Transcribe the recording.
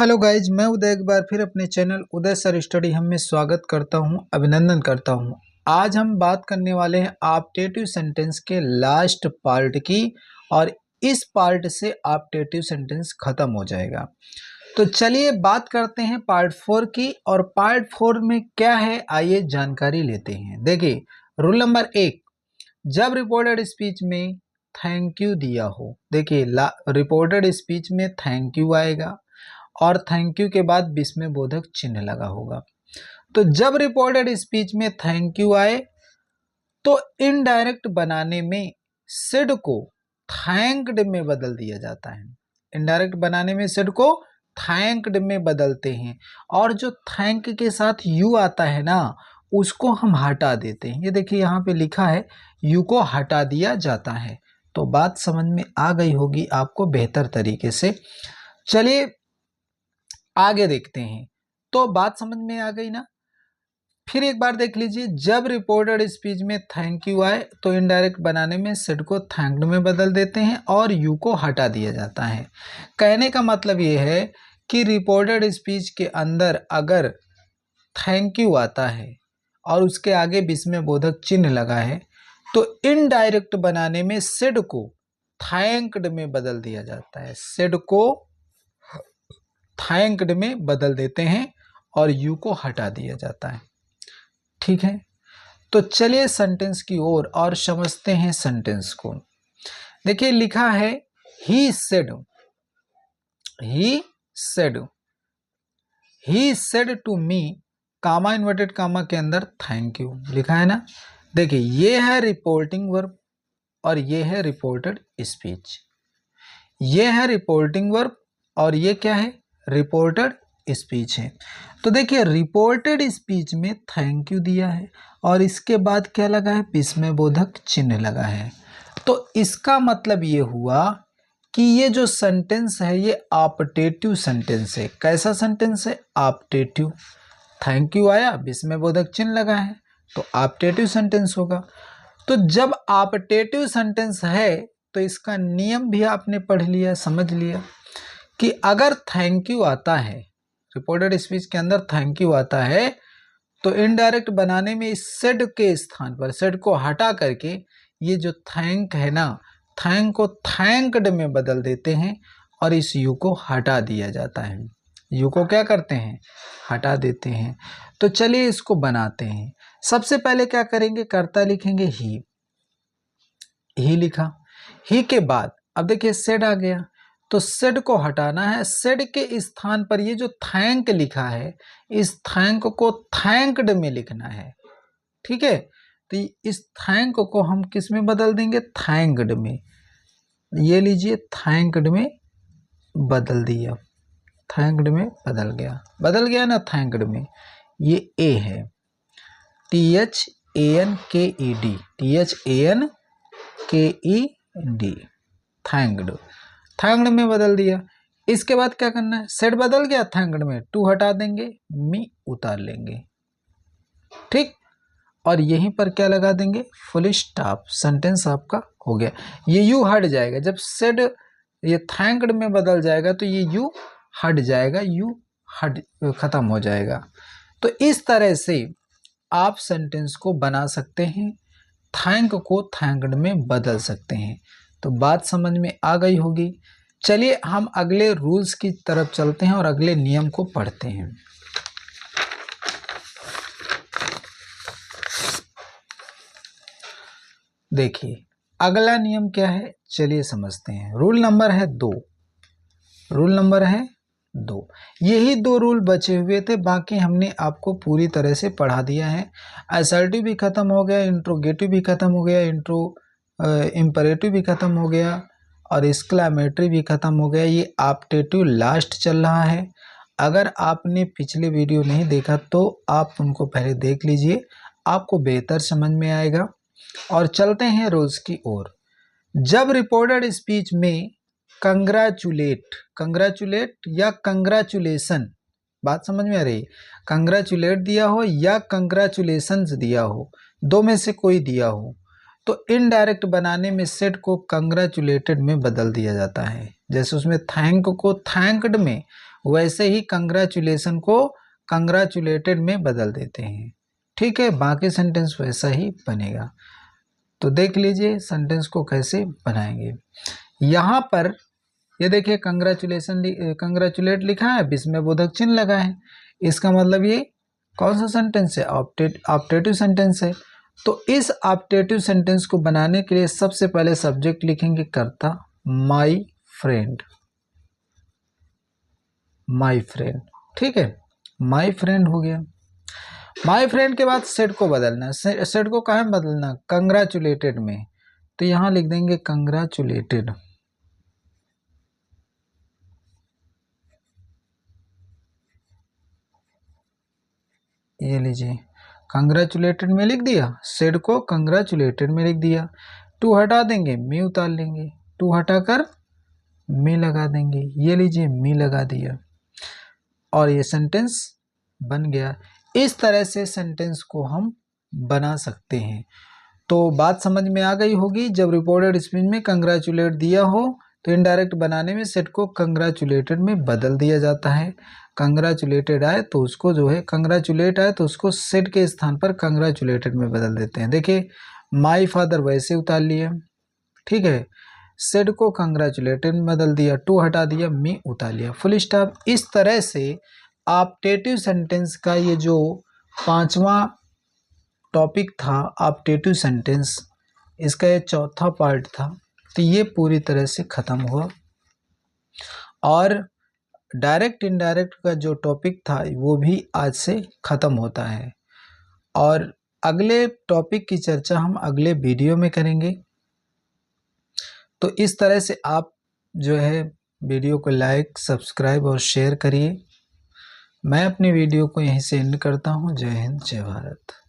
Hello guys, मैं उदय एक बार फिर अपने चैनल उदय सर स्टडी हम में स्वागत करता हूं, अभिनंदन करता हूं। आज हम बात करने वाले हैं ऑप्टेटिव सेंटेंस के लास्ट पार्ट की और इस पार्ट से ऑप्टेटिव सेंटेंस खत्म हो जाएगा। तो चलिए बात करते हैं पार्ट 4 की। और पार्ट 4 में क्या है, आइए जानकारी लेते हैं। देखिए रूल नंबर 1, जब रिपोर्टेड स्पीच में थैंक यू दिया हो, देखिए रिपोर्टेड स्पीच में थैंक यू आएगा और थैंक यू के बाद विस्मयबोधक चिन्ह लगा होगा। तो जब रिपोर्टेड स्पीच में थैंक यू आए तो इनडायरेक्ट बनाने में सिड को थैंक्ड में बदल दिया जाता है। इनडायरेक्ट बनाने में सिड को थैंक्ड में बदलते हैं और जो थैंक के साथ यू आता है ना, उसको हम हटा देते हैं। ये देखिए यहाँ पे लिखा है यू को हटा दिया जाता है। तो बात समझ में आ गई होगी आपको बेहतर तरीके से। चलिए आगे देखते हैं। तो बात समझ में आ गई ना। फिर एक बार देख लीजिए, जब रिपोर्टेड स्पीच में थैंक यू आए तो इनडायरेक्ट बनाने में सिड को थैंक्ड में बदल देते हैं और यू को हटा दिया जाता है। कहने का मतलब ये है कि रिपोर्टेड स्पीच के अंदर अगर थैंक यू आता है और उसके आगे विस्मयबोधक चिन्ह लगा है तो इनडायरेक्ट बनाने में सिड को थैंक्ड में बदल दिया जाता है। सिड को थैंक्ड में बदल देते हैं और यू को हटा दिया जाता है। ठीक है, तो चलिए सेंटेंस की ओर और समझते हैं सेंटेंस को। देखिए लिखा है he said, he said, he said to me, comma inverted comma के अंदर थैंक यू लिखा है ना। देखिए ये है रिपोर्टिंग वर्ब और ये है रिपोर्टेड स्पीच। ये है रिपोर्टिंग वर्ब और ये क्या है, रिपोर्टेड स्पीच है। तो देखिए रिपोर्टेड स्पीच में थैंक यू दिया है और इसके बाद क्या लगा है, विस्मयबोधक चिन्ह लगा है। तो इसका मतलब ये हुआ कि ये जो सेंटेंस है ये ऑप्टेटिव सेंटेंस है। कैसा सेंटेंस है, ऑप्टेटिव। थैंक यू आया, विस्मयबोधक चिन्ह लगा है, तो ऑप्टेटिव सेंटेंस होगा। तो जब ऑप्टेटिव सेंटेंस है तो इसका नियम भी आपने पढ़ लिया, समझ लिया कि अगर थैंक यू आता है, रिपोर्टेड स्पीच के अंदर थैंक यू आता है तो इनडायरेक्ट बनाने में इस सेड के स्थान पर सेड को हटा करके ये जो थैंक है ना, थैंक को थैंक्ड में बदल देते हैं और इस यू को हटा दिया जाता है। यू को क्या करते हैं, हटा देते हैं। तो चलिए इसको बनाते हैं। सबसे पहले क्या करेंगे, कर्ता लिखेंगे ही लिखा। ही के बाद अब देखिए सेड आ गया, तो सेड को हटाना है। सेड के स्थान पर ये जो थैंक लिखा है, इस थैंक को थैंक्ड में लिखना है। ठीक है, तो इस थैंक को हम किस में बदल देंगे, थैंक्ड में। ये लीजिए थैंक्ड में बदल दिया, थैंक्ड में बदल गया ना थैंक्ड में। ये ए है, THANKED, THANKED, थैंक्ड, थैंक्ड में बदल दिया। इसके बाद क्या करना है, सेट बदल गया थैंक्ड में, टू हटा देंगे, मी उतार लेंगे। ठीक, और यहीं पर क्या लगा देंगे, फुल स्टॉप। सेंटेंस आपका हो गया। ये यू हट जाएगा, जब सेड ये थैंक्ड में बदल जाएगा तो ये यू हट जाएगा, यू हट खत्म हो जाएगा। तो इस तरह से आप सेंटेंस को बना सकते हैं, थैंक को थैंक्ड में बदल सकते हैं। तो बात समझ में आ गई होगी। चलिए हम अगले रूल्स की तरफ चलते हैं और अगले नियम को पढ़ते हैं। देखिए अगला नियम क्या है, चलिए समझते हैं। रूल नंबर है 2, रूल नंबर है 2। यही 2 रूल बचे हुए थे, बाकी हमने आपको पूरी तरह से पढ़ा दिया है। असर्टिव भी खत्म हो गया, इंट्रोगेटिव भी खत्म हो गया, इंपरेटिव भी खत्म हो गया और एक्सक्लेमेटरी भी खत्म हो गया। ये ऑप्टेटिव लास्ट चल रहा है। अगर आपने पिछले वीडियो नहीं देखा तो आप उनको पहले देख लीजिए, आपको बेहतर समझ में आएगा। और चलते हैं रूल्स की ओर। जब रिपोर्टेड स्पीच में कंग्रेचुलेट या कंग्रेचुलेशन, बात समझ में आ रही है, कंग्रेचुलेट दिया हो या कंग्रेचुलेशंस दिया हो, दो में से कोई दिया हो, तो इनडायरेक्ट बनाने में सेट को कंग्रेचुलेटेड में बदल दिया जाता है। जैसे उसमें थैंक को थैंक्ड में वैसे ही कंग्रेचुलेशन को कंग्रेचुलेटेड में बदल देते हैं। ठीक है, बाकी सेंटेंस वैसा ही बनेगा। तो देख लीजिए सेंटेंस को कैसे बनाएंगे। यहाँ पर ये देखिए कंग्रेचुलेट लिखा है, इसमें बोधक चिन्ह लगा है, इसका मतलब ये कौन सा सेंटेंस है? ऑप्टेटिव सेंटेंस है। तो इस ऑप्टेटिव सेंटेंस को बनाने के लिए सबसे पहले सब्जेक्ट लिखेंगे कर्ता, माई फ्रेंड, माई फ्रेंड। ठीक है, माई फ्रेंड हो गया। माई फ्रेंड के बाद सेट को बदलना, सेट को कहाँ में बदलना? कंग्रेचुलेटेड में। तो यहां लिख देंगे कंग्रेचुलेटेड। ये लीजिए कंग्रेचुलेटेड में लिख दिया, सेट को कंग्रेचुलेटेड में लिख दिया। टू हटा देंगे, मी उतार लेंगे, टू हटाकर मी लगा देंगे। ये लीजिए मी लगा दिया और ये सेंटेंस बन गया। इस तरह से सेंटेंस को हम बना सकते हैं। तो बात समझ में आ गई होगी। जब रिपोर्टेड स्पीच में कंग्रेचुलेट दिया हो तो इनडायरेक्ट बनाने में सेट को कंग्रेचुलेटेड में बदल दिया जाता है। कंग्रेचुलेटेड आए तो उसको जो है कंग्रेचुलेट आए तो उसको सेट के स्थान पर कंग्रेचुलेटेड में बदल देते हैं। देखिए माई फादर वैसे उतार लिया, ठीक है, सेट को कंग्रेचुलेटेड में बदल दिया, टू हटा दिया, मी उतार लिया, फुल स्टॉप। इस तरह से ऑप्टेटिव सेंटेंस का ये जो 5वां टॉपिक था ऑप्टेटिव सेंटेंस, इसका ये चौथा पार्ट था, तो ये पूरी तरह से ख़त्म हुआ। और डायरेक्ट इनडायरेक्ट का जो टॉपिक था वो भी आज से ख़त्म होता है। और अगले टॉपिक की चर्चा हम अगले वीडियो में करेंगे। तो इस तरह से आप जो है वीडियो को लाइक, सब्सक्राइब और शेयर करिए। मैं अपनी वीडियो को यहीं से एंड करता हूँ। जय हिंद, जय भारत।